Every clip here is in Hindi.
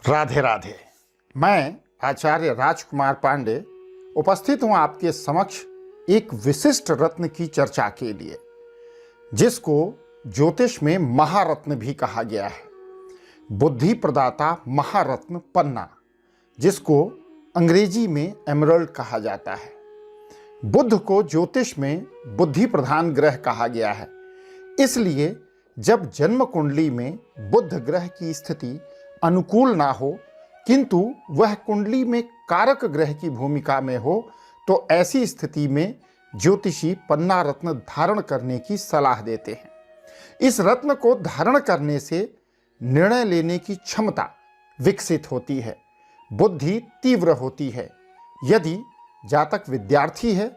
राधे राधे। मैं आचार्य राजकुमार पांडे उपस्थित हूं आपके समक्ष एक विशिष्ट रत्न की चर्चा के लिए, जिसको ज्योतिष में महारत्न भी कहा गया है। बुद्धि प्रदाता महारत्न पन्ना, जिसको अंग्रेजी में एमरल्ड कहा जाता है। बुध को ज्योतिष में बुद्धि प्रधान ग्रह कहा गया है। इसलिए जब जन्म कुंडली में बुध ग्रह की स्थिति अनुकूल ना हो, किंतु वह कुंडली में कारक ग्रह की भूमिका में हो, तो ऐसी स्थिति में ज्योतिषी पन्ना रत्न धारण करने की सलाह देते हैं। इस रत्न को धारण करने से निर्णय लेने की क्षमता विकसित होती है, बुद्धि तीव्र होती है। यदि जातक विद्यार्थी है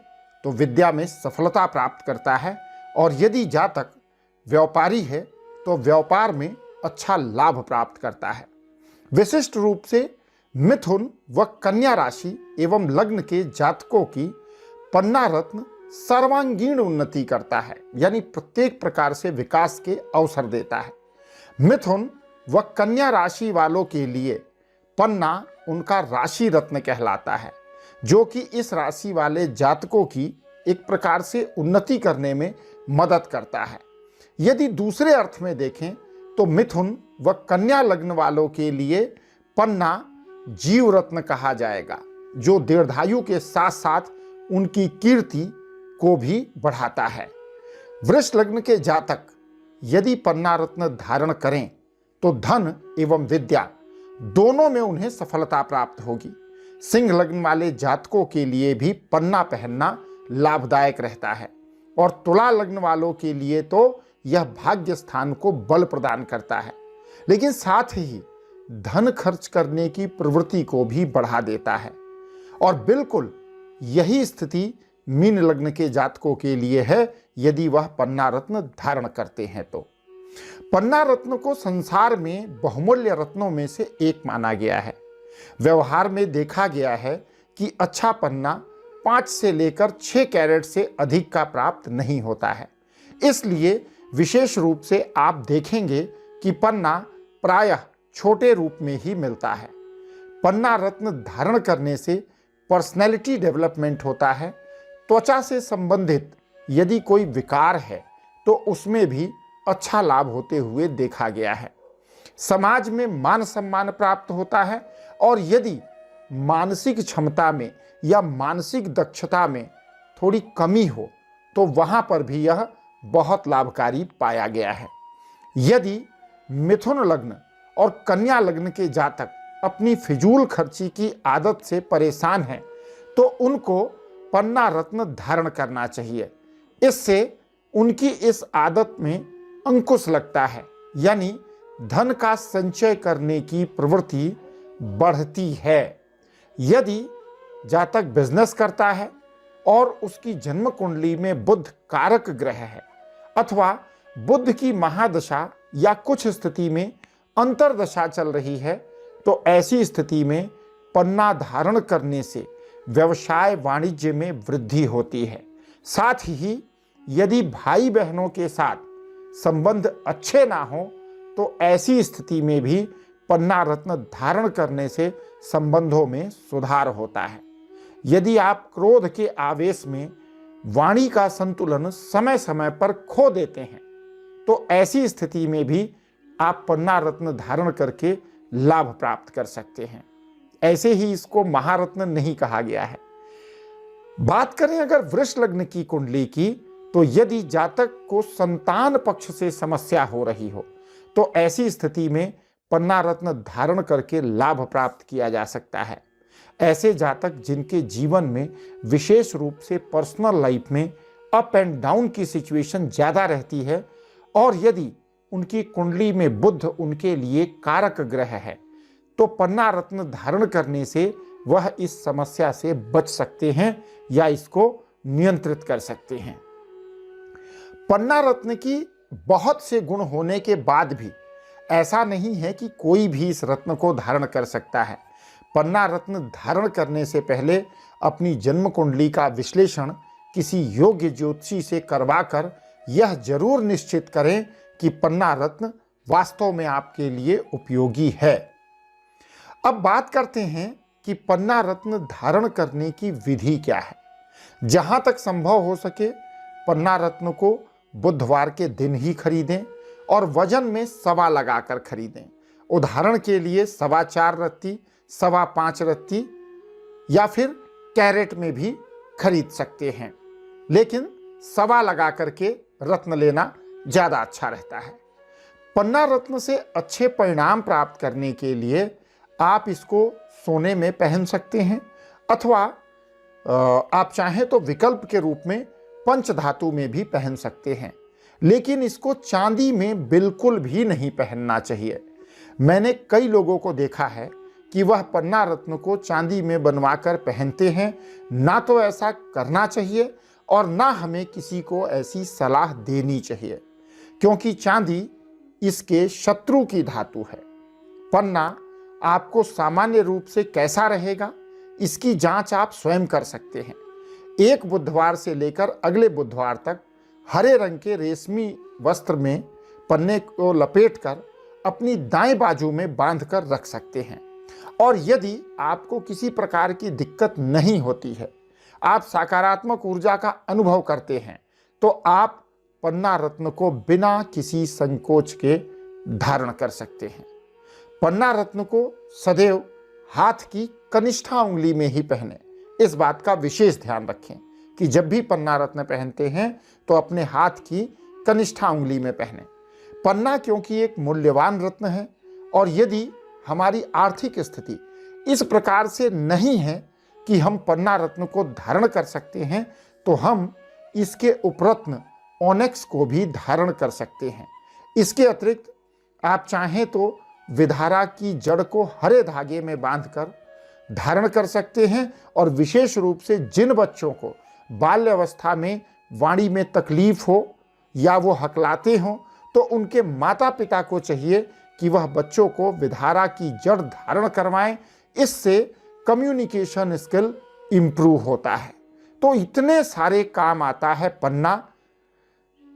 तो विद्या में सफलता प्राप्त करता है, और यदि जातक व्यापारी है तो व्यापार में अच्छा लाभ प्राप्त करता है। विशिष्ट रूप से मिथुन व कन्या राशि एवं लग्न के जातकों की पन्ना रत्न सर्वांगीण उन्नति करता है, यानी प्रत्येक प्रकार से विकास के अवसर देता है। मिथुन व कन्या राशि वालों के लिए पन्ना उनका राशि रत्न कहलाता है, जो कि इस राशि वाले जातकों की एक प्रकार से उन्नति करने में मदद करता है। यदि दूसरे अर्थ में देखें तो मिथुन व कन्या लग्न वालों के लिए पन्ना जीव रत्न कहा जाएगा, जो दीर्घायु के साथ साथ उनकी कीर्ति को भी बढ़ाता है। वृष लग्न के जातक यदि पन्ना रत्न धारण करें तो धन एवं विद्या दोनों में उन्हें सफलता प्राप्त होगी। सिंह लग्न वाले जातकों के लिए भी पन्ना पहनना लाभदायक रहता है, और तुला लग्न वालों के लिए तो यह भाग्य स्थान को बल प्रदान करता है, लेकिन साथ ही धन खर्च करने की प्रवृत्ति को भी बढ़ा देता है। और बिल्कुल यही स्थिति मीन लग्न के जातकों के लिए है, यदि वह पन्ना रत्न धारण करते हैं तो। पन्ना रत्न को संसार में बहुमूल्य रत्नों में से एक माना गया है। व्यवहार में देखा गया है कि अच्छा पन्ना 5 से लेकर 6 कैरेट से अधिक का प्राप्त नहीं होता है। इसलिए विशेष रूप से आप देखेंगे कि पन्ना प्रायः छोटे रूप में ही मिलता है। पन्ना रत्न धारण करने से पर्सनैलिटी डेवलपमेंट होता है। त्वचा से संबंधित यदि कोई विकार है तो उसमें भी अच्छा लाभ होते हुए देखा गया है। समाज में मान सम्मान प्राप्त होता है, और यदि मानसिक क्षमता में या मानसिक दक्षता में थोड़ी कमी हो तो वहां पर भी यह बहुत लाभकारी पाया गया है। यदि मिथुन लग्न और कन्या लग्न के जातक अपनी फिजूल खर्ची की आदत से परेशान हैं, तो उनको पन्ना रत्न धारण करना चाहिए। इससे उनकी इस आदत में अंकुश लगता है, यानी धन का संचय करने की प्रवृत्ति बढ़ती है। यदि जातक बिजनेस करता है और उसकी जन्म कुंडली में बुध कारक ग्रह है, अथवा बुध की महादशा या कुछ स्थिति में अंतरदशा चल रही है, तो ऐसी स्थिति में पन्ना धारण करने से व्यवसाय वाणिज्य में वृद्धि होती है। साथ ही यदि भाई बहनों के साथ संबंध अच्छे ना हो, तो ऐसी स्थिति में भी पन्ना रत्न धारण करने से संबंधों में सुधार होता है। यदि आप क्रोध के आवेश में वाणी का संतुलन समय समय पर खो देते हैं, तो ऐसी स्थिति में भी आप पन्ना रत्न धारण करके लाभ प्राप्त कर सकते हैं। ऐसे ही इसको महारत्न नहीं कहा गया है। बात करें अगर वृष लग्न की कुंडली की, तो यदि जातक को संतान पक्ष से समस्या हो रही हो, तो ऐसी स्थिति में पन्ना रत्न धारण करके लाभ प्राप्त किया जा सकता है। ऐसे जातक जिनके जीवन में विशेष रूप से पर्सनल लाइफ में अप एंड डाउन की सिचुएशन ज़्यादा रहती है, और यदि उनकी कुंडली में बुध उनके लिए कारक ग्रह है, तो पन्ना रत्न धारण करने से वह इस समस्या से बच सकते हैं या इसको नियंत्रित कर सकते हैं। पन्ना रत्न की बहुत से गुण होने के बाद भी ऐसा नहीं है कि कोई भी इस रत्न को धारण कर सकता है। पन्ना रत्न धारण करने से पहले अपनी जन्म कुंडली का विश्लेषण किसी योग्य ज्योतिषी से करवाकर यह जरूर निश्चित करें कि पन्ना रत्न वास्तव में आपके लिए उपयोगी है। अब बात करते हैं कि पन्ना रत्न धारण करने की विधि क्या है। जहां तक संभव हो सके पन्ना रत्न को बुधवार के दिन ही खरीदें और वजन में 1.25 लगाकर खरीदें। उदाहरण के लिए 4.25 रत्ती, 5.25 रत्ती या फिर कैरेट में भी खरीद सकते हैं, लेकिन 1.25 लगा करके रत्न लेना ज़्यादा अच्छा रहता है। पन्ना रत्न से अच्छे परिणाम प्राप्त करने के लिए आप इसको सोने में पहन सकते हैं अथवा आप चाहें तो विकल्प के रूप में पंचधातु में भी पहन सकते हैं, लेकिन इसको चांदी में बिल्कुल भी नहीं पहनना चाहिए। मैंने कई लोगों को देखा है कि वह पन्ना रत्न को चांदी में बनवाकर पहनते हैं। ना तो ऐसा करना चाहिए और ना हमें किसी को ऐसी सलाह देनी चाहिए, क्योंकि चांदी इसके शत्रु की धातु है। पन्ना आपको सामान्य रूप से कैसा रहेगा, इसकी जांच आप स्वयं कर सकते हैं। एक बुधवार से लेकर अगले बुधवार तक हरे रंग के रेशमी वस्त्र में पन्ने को लपेटकर अपनी दाएं बाजू में बांधकर रख सकते हैं। और यदि आपको किसी प्रकार की दिक्कत नहीं होती है, आप सकारात्मक ऊर्जा का अनुभव करते हैं, तो आप पन्ना रत्न को बिना किसी संकोच के धारण कर सकते हैं। पन्ना रत्न को सदैव हाथ की कनिष्ठा उंगली में ही पहने। इस बात का विशेष ध्यान रखें कि जब भी पन्ना रत्न पहनते हैं तो अपने हाथ की कनिष्ठा उंगली में पहने। पन्ना क्योंकि एक मूल्यवान रत्न है और यदि हमारी आर्थिक स्थिति इस प्रकार से नहीं है कि हम पन्ना रत्न को धारण कर सकते हैं, तो हम इसके उपरत्न ओनेक्स को भी धारण कर सकते हैं। इसके अतिरिक्त आप चाहें तो विधारा की जड़ को हरे धागे में बांधकर धारण कर सकते हैं। और विशेष रूप से जिन बच्चों को बाल्यावस्था में वाणी में तकलीफ हो या वो हकलाते हों, तो उनके माता पिता को चाहिए कि वह बच्चों को विधारा की जड़ धारण करवाएं। इससे कम्युनिकेशन स्किल इम्प्रूव होता है। तो इतने सारे काम आता है पन्ना।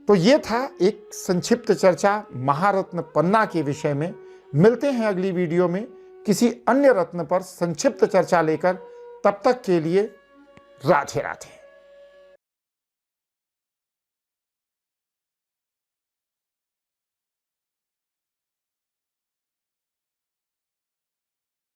तो ये था एक संक्षिप्त चर्चा महारत्न पन्ना के विषय में। मिलते हैं अगली वीडियो में किसी अन्य रत्न पर संक्षिप्त चर्चा लेकर। तब तक के लिए राधे राधे।